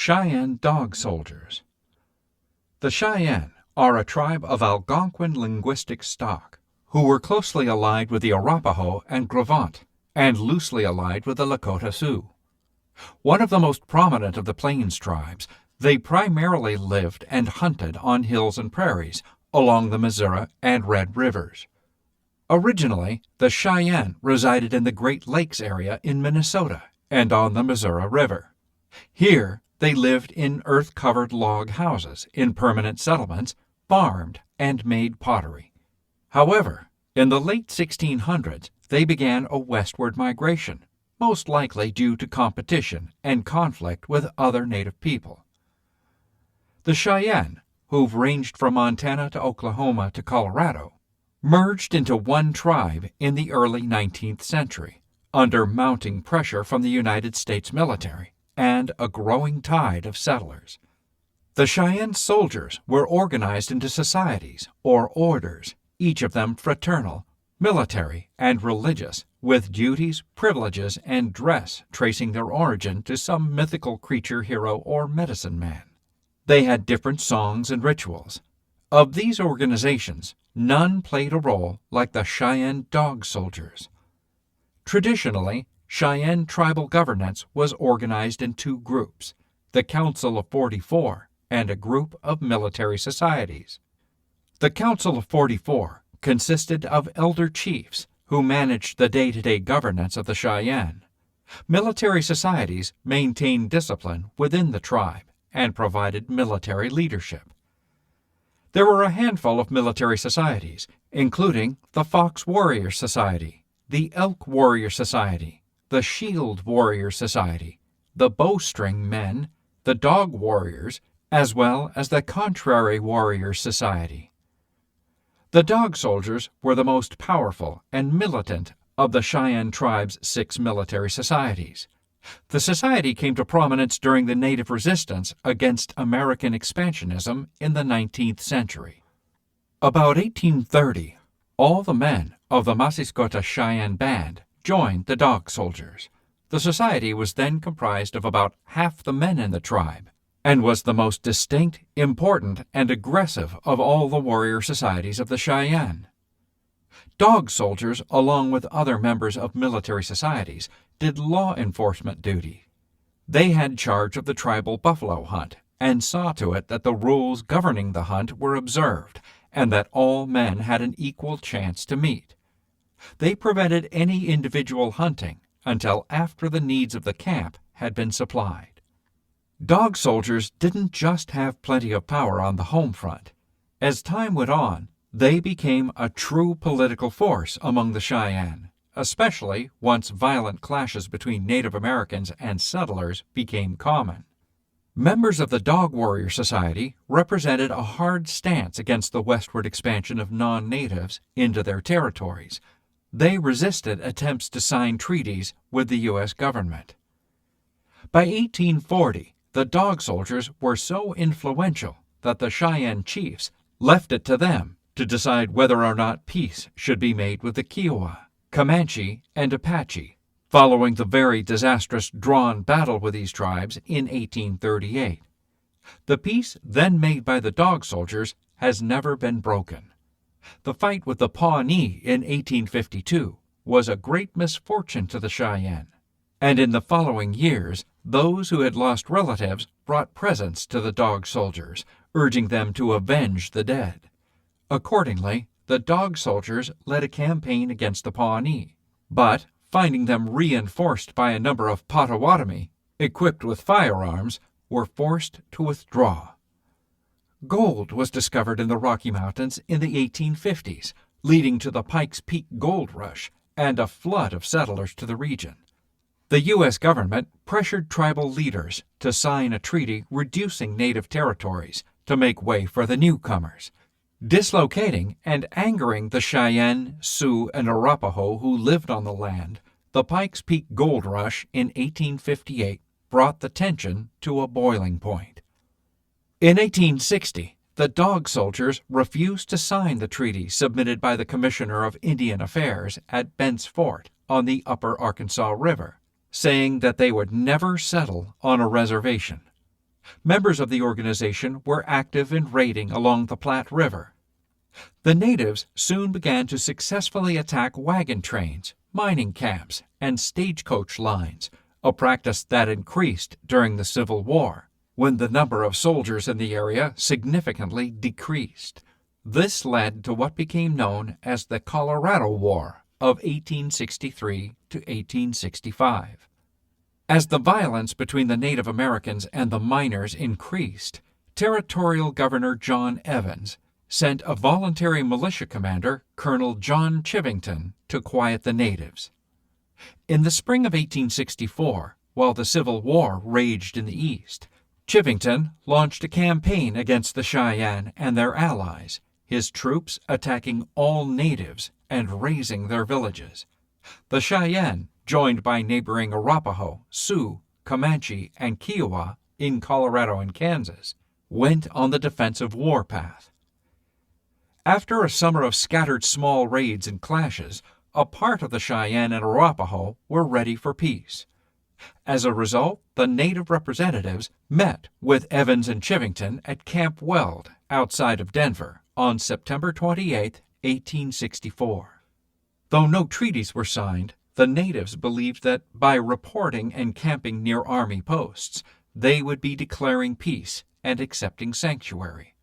Cheyenne Dog Soldiers. The Cheyenne are a tribe of Algonquin linguistic stock who were closely allied with the Arapaho and Gravant, and loosely allied with the Lakota Sioux. One of the most prominent of the Plains tribes, they primarily lived and hunted on hills and prairies along the Missouri and Red Rivers. Originally, the Cheyenne resided in the Great Lakes area in Minnesota and on the Missouri River. Here, they lived in earth-covered log houses in permanent settlements, farmed, and made pottery. However, in the late 1600s, they began a westward migration, most likely due to competition and conflict with other native people. The Cheyenne, who've ranged from Montana to Oklahoma to Colorado, merged into one tribe in the early 19th century, under mounting pressure from the United States military and a growing tide of settlers. The Cheyenne soldiers were organized into societies or orders, each of them fraternal, military, and religious, with duties, privileges, and dress tracing their origin to some mythical creature, hero, or medicine man. They had different songs and rituals. Of these organizations, none played a role like the Cheyenne Dog Soldiers. Traditionally, Cheyenne tribal governance was organized in two groups, the Council of 44 and a group of military societies. The Council of 44 consisted of elder chiefs who managed the day-to-day governance of the Cheyenne. Military societies maintained discipline within the tribe and provided military leadership. There were a handful of military societies, including the Fox Warrior Society, the Elk Warrior Society, the Shield Warrior Society, the Bowstring Men, the Dog Warriors, as well as the Contrary Warrior Society. The Dog Soldiers were the most powerful and militant of the Cheyenne tribe's 6 military societies. The society came to prominence during the Native resistance against American expansionism in the 19th century. About 1830, all the men of the Massiskota Cheyenne Band joined the Dog Soldiers. The society was then comprised of about half the men in the tribe, and was the most distinct, important, and aggressive of all the warrior societies of the Cheyenne. Dog soldiers, along with other members of military societies, did law enforcement duty. They had charge of the tribal buffalo hunt and saw to it that the rules governing the hunt were observed and that all men had an equal chance to meet. They prevented any individual hunting until after the needs of the camp had been supplied. Dog soldiers didn't just have plenty of power on the home front. As time went on, they became a true political force among the Cheyenne, especially once violent clashes between Native Americans and settlers became common. Members of the Dog Warrior Society represented a hard stance against the westward expansion of non-natives into their territories. They resisted attempts to sign treaties with the U.S. government. By 1840, the Dog Soldiers were so influential that the Cheyenne chiefs left it to them to decide whether or not peace should be made with the Kiowa, Comanche, and Apache, following the very disastrous drawn battle with these tribes in 1838. The peace then made by the Dog Soldiers has never been broken. The fight with the Pawnee in 1852 was a great misfortune to the Cheyenne, and in the following years, those who had lost relatives brought presents to the Dog Soldiers, urging them to avenge the dead. Accordingly, the Dog Soldiers led a campaign against the Pawnee, but, finding them reinforced by a number of Potawatomi, equipped with firearms, were forced to withdraw. Gold was discovered in the Rocky Mountains in the 1850s, leading to the Pikes Peak Gold Rush and a flood of settlers to the region. The U.S. government pressured tribal leaders to sign a treaty reducing native territories to make way for the newcomers, dislocating and angering the Cheyenne, Sioux, and Arapaho who lived on the land. The Pikes Peak Gold Rush in 1858 brought the tension to a boiling point. In 1860, the Dog Soldiers refused to sign the treaty submitted by the Commissioner of Indian Affairs at Bent's Fort on the Upper Arkansas River, saying that they would never settle on a reservation. Members of the organization were active in raiding along the Platte River. The natives soon began to successfully attack wagon trains, mining camps, and stagecoach lines, a practice that increased during the Civil War, when the number of soldiers in the area significantly decreased. This led to what became known as the Colorado War of 1863 to 1865. As the violence between the Native Americans and the miners increased, Territorial Governor John Evans sent a voluntary militia commander, Colonel John Chivington, to quiet the natives. In the spring of 1864, while the Civil War raged in the East, Chivington launched a campaign against the Cheyenne and their allies, his troops attacking all natives and razing their villages. The Cheyenne, joined by neighboring Arapaho, Sioux, Comanche, and Kiowa in Colorado and Kansas, went on the defensive warpath. After a summer of scattered small raids and clashes, a part of the Cheyenne and Arapaho were ready for peace. As a result, the native representatives met with Evans and Chivington at Camp Weld outside of Denver on September 28, 1864. Though no treaties were signed, the natives believed that by reporting and camping near army posts, they would be declaring peace and accepting sanctuary.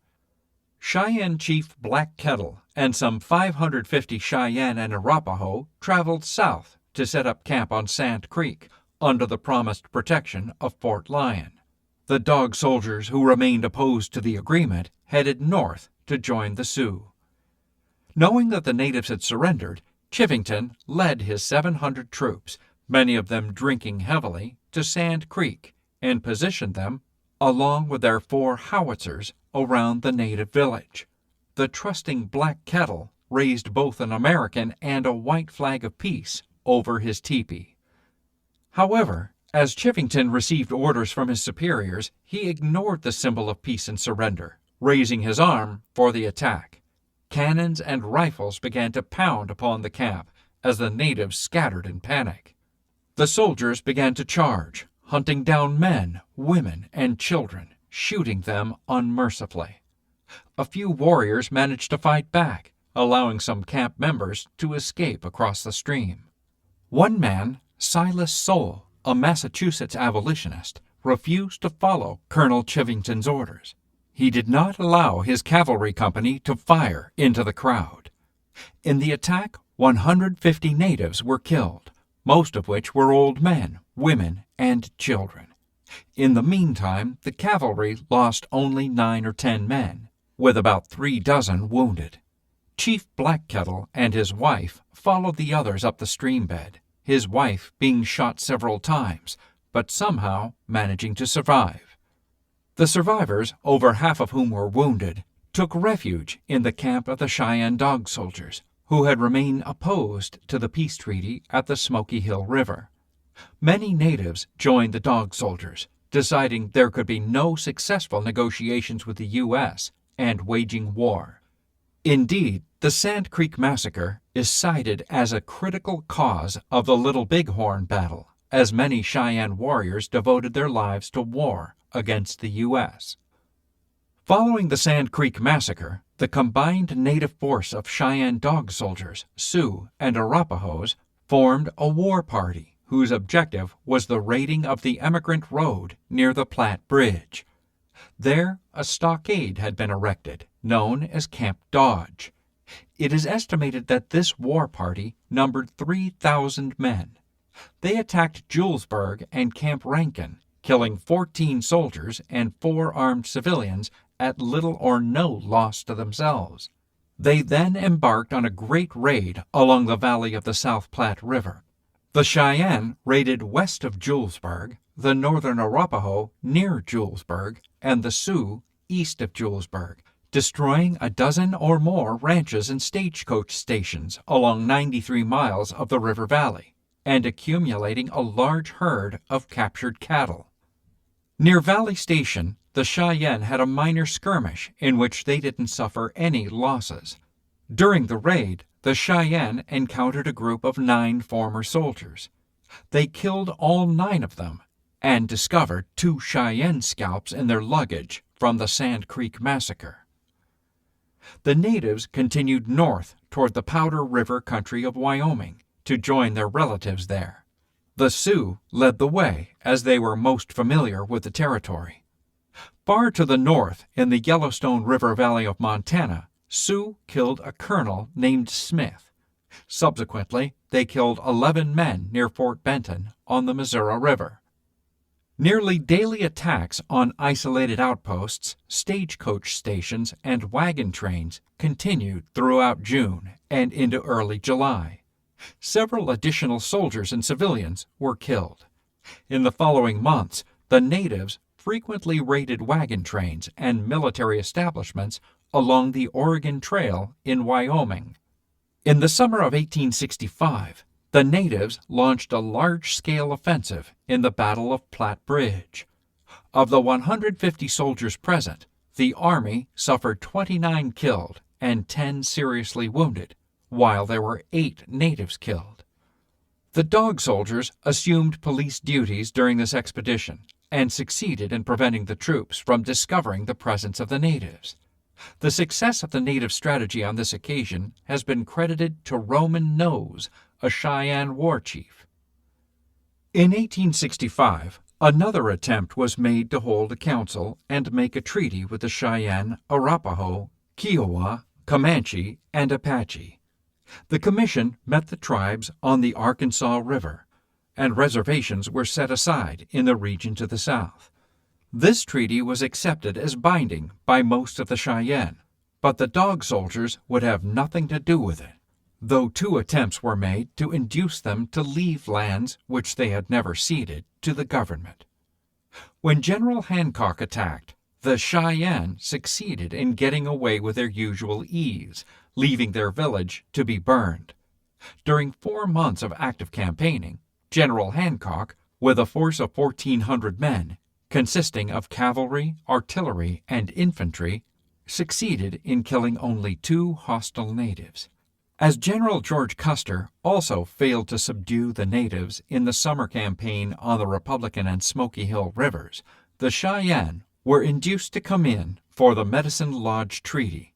Cheyenne Chief Black Kettle and some 550 Cheyenne and Arapaho traveled south to set up camp on Sand Creek under the promised protection of Fort Lyon. The Dog soldiers who remained opposed to the agreement headed north to join the Sioux. Knowing that the natives had surrendered, Chivington led his 700 troops, many of them drinking heavily, to Sand Creek and positioned them, along with their 4 howitzers, around the native village. The trusting Black Kettle raised both an American and a white flag of peace over his teepee. However, as Chivington received orders from his superiors, he ignored the symbol of peace and surrender, raising his arm for the attack. Cannons and rifles began to pound upon the camp as the natives scattered in panic. The soldiers began to charge, hunting down men, women, and children, shooting them unmercifully. A few warriors managed to fight back, allowing some camp members to escape across the stream. One man, Silas Soule, a Massachusetts abolitionist, refused to follow Colonel Chivington's orders. He did not allow his cavalry company to fire into the crowd. In the attack, 150 natives were killed, most of which were old men, women, and children. In the meantime, the cavalry lost only 9 or 10 men, with about 3 dozen wounded. Chief Black Kettle and his wife followed the others up the stream bed, his wife being shot several times, but somehow managing to survive. The survivors, over half of whom were wounded, took refuge in the camp of the Cheyenne Dog soldiers, who had remained opposed to the peace treaty at the Smoky Hill River. Many natives joined the Dog soldiers, deciding there could be no successful negotiations with the U.S. and waging war. Indeed, the Sand Creek Massacre is cited as a critical cause of the Little Bighorn battle, as many Cheyenne warriors devoted their lives to war against the U.S. Following the Sand Creek Massacre, the combined native force of Cheyenne Dog soldiers, Sioux, and Arapahos formed a war party whose objective was the raiding of the Emigrant Road near the Platte Bridge. There, a stockade had been erected, known as Camp Dodge. It is estimated that this war party numbered 3,000 men. They attacked Julesburg and Camp Rankin, killing 14 soldiers and 4 armed civilians at little or no loss to themselves. They then embarked on a great raid along the valley of the South Platte River. The Cheyenne raided west of Julesburg, the northern Arapaho near Julesburg, and the Sioux east of Julesburg, destroying a dozen or more ranches and stagecoach stations along 93 miles of the river valley, and accumulating a large herd of captured cattle. Near Valley Station, the Cheyenne had a minor skirmish in which they didn't suffer any losses. During the raid, the Cheyenne encountered a group of 9 former soldiers. They killed all 9 of them, and discovered 2 Cheyenne scalps in their luggage from the Sand Creek Massacre. The natives continued north toward the Powder River country of Wyoming to join their relatives there. The Sioux led the way as they were most familiar with the territory. Far to the north in the Yellowstone River Valley of Montana, Sioux killed a colonel named Smith. Subsequently, they killed 11 men near Fort Benton on the Missouri River. Nearly daily attacks on isolated outposts, stagecoach stations, and wagon trains continued throughout June and into early July. Several additional soldiers and civilians were killed. In the following months, the natives frequently raided wagon trains and military establishments along the Oregon Trail in Wyoming. In the summer of 1865, the natives launched a large-scale offensive in the Battle of Platte Bridge. Of the 150 soldiers present, the Army suffered 29 killed and 10 seriously wounded, while there were 8 natives killed. The Dog Soldiers assumed police duties during this expedition and succeeded in preventing the troops from discovering the presence of the natives. The success of the native strategy on this occasion has been credited to Roman Nose, a Cheyenne war chief. In 1865, another attempt was made to hold a council and make a treaty with the Cheyenne, Arapaho, Kiowa, Comanche, and Apache. The commission met the tribes on the Arkansas River, and reservations were set aside in the region to the south. This treaty was accepted as binding by most of the Cheyenne, but the Dog Soldiers would have nothing to do with it, though 2 attempts were made to induce them to leave lands which they had never ceded to the government. When General Hancock attacked, the Cheyenne succeeded in getting away with their usual ease, leaving their village to be burned. During 4 months of active campaigning, General Hancock, with a force of 1,400 men, consisting of cavalry, artillery, and infantry, succeeded in killing only 2 hostile natives. As General George Custer also failed to subdue the natives in the summer campaign on the Republican and Smoky Hill rivers, the Cheyenne were induced to come in for the Medicine Lodge Treaty.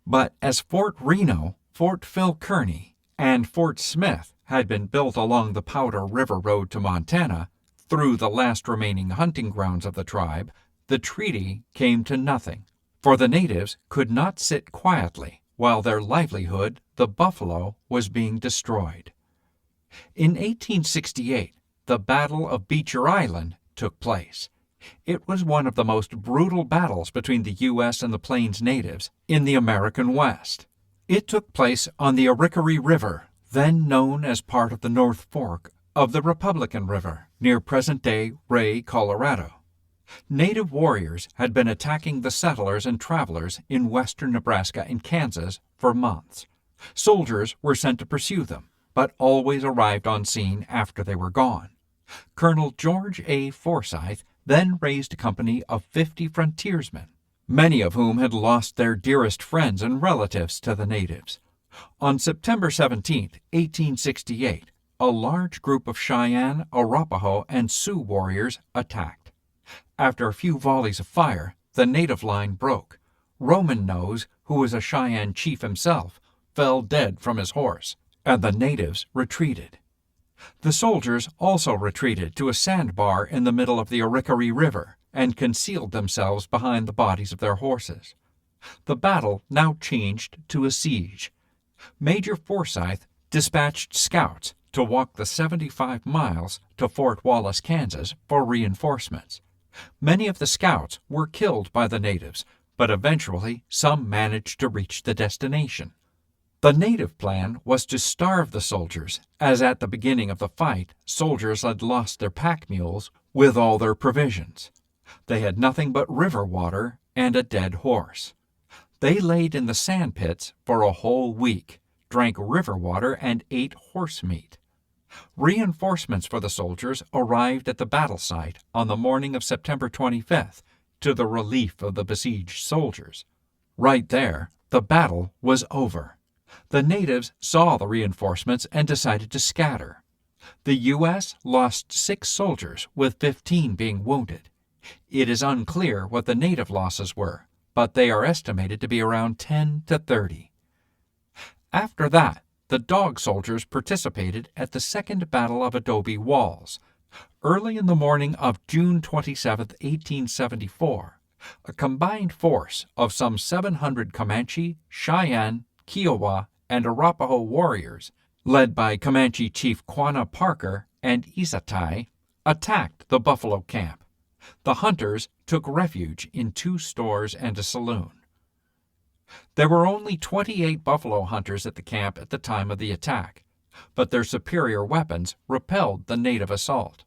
But as Fort Reno, Fort Phil Kearny, and Fort Smith had been built along the Powder River Road to Montana, through the last remaining hunting grounds of the tribe, the treaty came to nothing, for the natives could not sit quietly while their livelihood, the buffalo, was being destroyed. In 1868, the Battle of Beecher Island took place. It was one of the most brutal battles between the U.S. and the Plains natives in the American West. It took place on the Arickaree River, then known as part of the North Fork of the Republican River, near present-day Ray, Colorado. Native warriors had been attacking the settlers and travelers in western Nebraska and Kansas for months. Soldiers were sent to pursue them, but always arrived on scene after they were gone. Colonel George A. Forsyth then raised a company of 50 frontiersmen, many of whom had lost their dearest friends and relatives to the natives. On September 17, 1868, a large group of Cheyenne, Arapaho, and Sioux warriors attacked. After a few volleys of fire, the native line broke. Roman Nose, who was a Cheyenne chief himself, fell dead from his horse, and the natives retreated. The soldiers also retreated to a sandbar in the middle of the Arickaree River and concealed themselves behind the bodies of their horses. The battle now changed to a siege. Major Forsyth dispatched scouts to walk the 75 miles to Fort Wallace, Kansas, for reinforcements. Many of the scouts were killed by the natives, but eventually some managed to reach the destination. The native plan was to starve the soldiers, as at the beginning of the fight, soldiers had lost their pack mules with all their provisions. They had nothing but river water and a dead horse. They laid in the sand pits for a whole week, drank river water, and ate horse meat. Reinforcements for the soldiers arrived at the battle site on the morning of September 25th to the relief of the besieged soldiers. Right there, the battle was over. The natives saw the reinforcements and decided to scatter. The U.S. lost 6 soldiers, with 15 being wounded. It is unclear what the native losses were, but they are estimated to be around 10 to 30. After that, the dog soldiers participated at the Second Battle of Adobe Walls. Early in the morning of June 27, 1874, a combined force of some 700 Comanche, Cheyenne, Kiowa, and Arapaho warriors, led by Comanche chief Quanah Parker and Isatai, attacked the buffalo camp. The hunters took refuge in 2 stores and a saloon. There were only 28 buffalo hunters at the camp at the time of the attack, but their superior weapons repelled the native assault.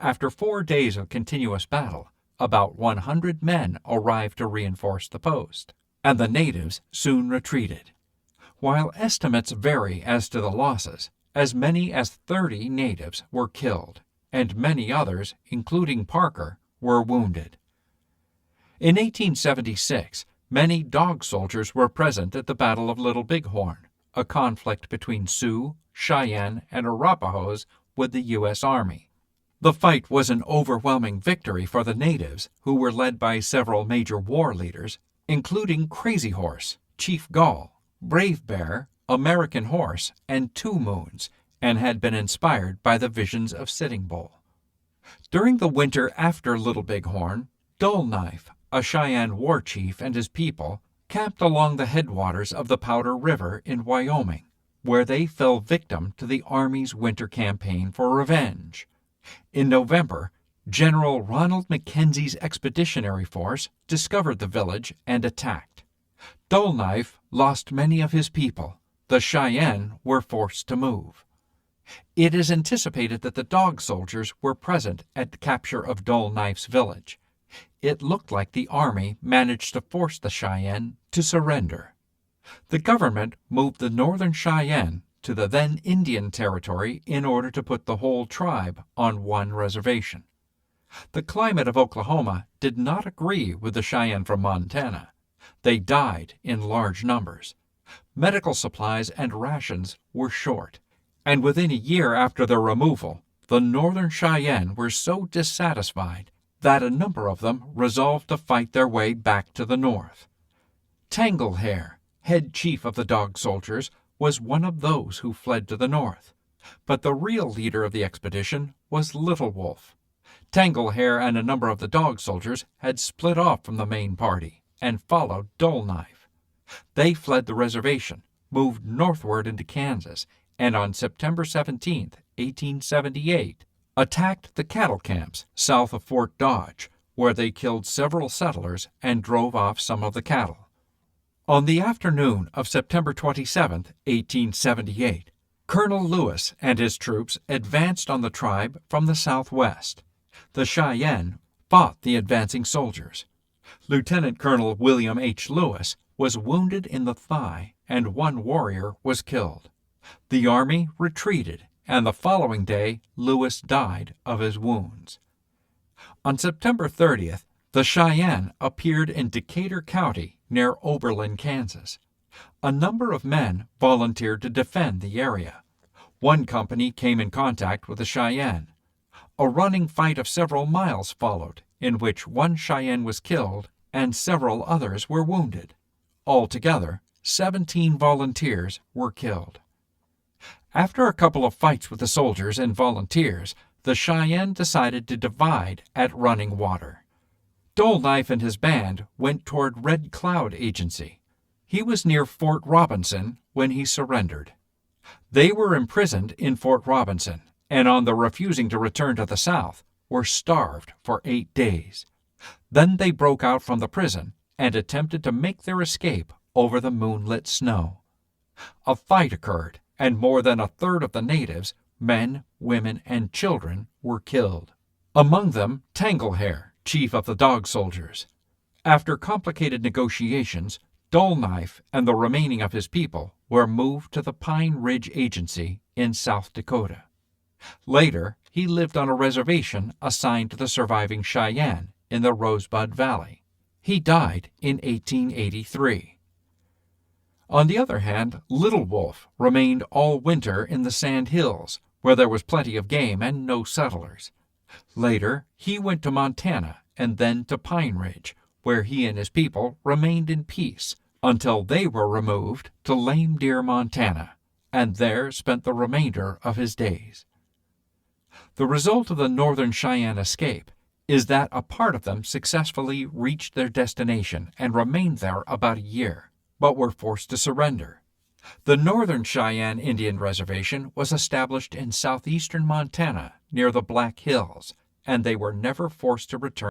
After 4 days of continuous battle, about 100 men arrived to reinforce the post, and the natives soon retreated. While estimates vary as to the losses, as many as 30 natives were killed, and many others, including Parker, were wounded. In 1876, many dog soldiers were present at the Battle of Little Bighorn, a conflict between Sioux, Cheyenne, and Arapahos with the U.S. Army. The fight was an overwhelming victory for the natives, who were led by several major war leaders, including Crazy Horse, Chief Gall, Brave Bear, American Horse, and Two Moons, and had been inspired by the visions of Sitting Bull. During the winter after Little Bighorn, Dull Knife, a Cheyenne war chief, and his people camped along the headwaters of the Powder River in Wyoming, where they fell victim to the Army's winter campaign for revenge. In November, General Ronald Mackenzie's expeditionary force discovered the village and attacked. Dull Knife lost many of his people. The Cheyenne were forced to move. It is anticipated that the dog soldiers were present at the capture of Dull Knife's village. It looked like the Army managed to force the Cheyenne to surrender. The government moved the Northern Cheyenne to the then Indian Territory in order to put the whole tribe on one reservation. The climate of Oklahoma did not agree with the Cheyenne from Montana. They died in large numbers. Medical supplies and rations were short, and within a year after their removal, the Northern Cheyenne were so dissatisfied that a number of them resolved to fight their way back to the north. Tanglehair, head chief of the dog soldiers, was one of those who fled to the north, but the real leader of the expedition was Little Wolf. Tanglehair and a number of the dog soldiers had split off from the main party and followed Dull Knife. They fled the reservation, moved northward into Kansas, and on September 17, 1878, attacked the cattle camps south of Fort Dodge, where they killed several settlers and drove off some of the cattle. On the afternoon of September 27, 1878, Colonel Lewis and his troops advanced on the tribe from the southwest. The Cheyenne fought the advancing soldiers. Lieutenant Colonel William H. Lewis was wounded in the thigh, and one warrior was killed. The Army retreated, and the following day Lewis died of his wounds. On September 30th, the Cheyenne appeared in Decatur County near Oberlin, Kansas. A number of men volunteered to defend the area. One company came in contact with the Cheyenne. A running fight of several miles followed, in which one Cheyenne was killed and several others were wounded. Altogether, 17 volunteers were killed. After a couple of fights with the soldiers and volunteers, the Cheyenne decided to divide at Running Water. Dull Knife and his band went toward Red Cloud Agency. He was near Fort Robinson when he surrendered. They were imprisoned in Fort Robinson, and on the refusing to return to the South, were starved for 8 days. Then they broke out from the prison and attempted to make their escape over the moonlit snow. A fight occurred, and more than a third of the natives, men, women, and children, were killed. Among them, Tanglehair, chief of the dog soldiers. After complicated negotiations, Dull Knife and the remaining of his people were moved to the Pine Ridge Agency in South Dakota. Later, he lived on a reservation assigned to the surviving Cheyenne in the Rosebud Valley. He died in 1883. On the other hand, Little Wolf remained all winter in the Sand Hills, where there was plenty of game and no settlers. Later, he went to Montana and then to Pine Ridge, where he and his people remained in peace until they were removed to Lame Deer, Montana, and there spent the remainder of his days. The result of the Northern Cheyenne escape is that a part of them successfully reached their destination and remained there about a year, but were forced to surrender. The Northern Cheyenne Indian Reservation was established in southeastern Montana near the Black Hills, and they were never forced to return.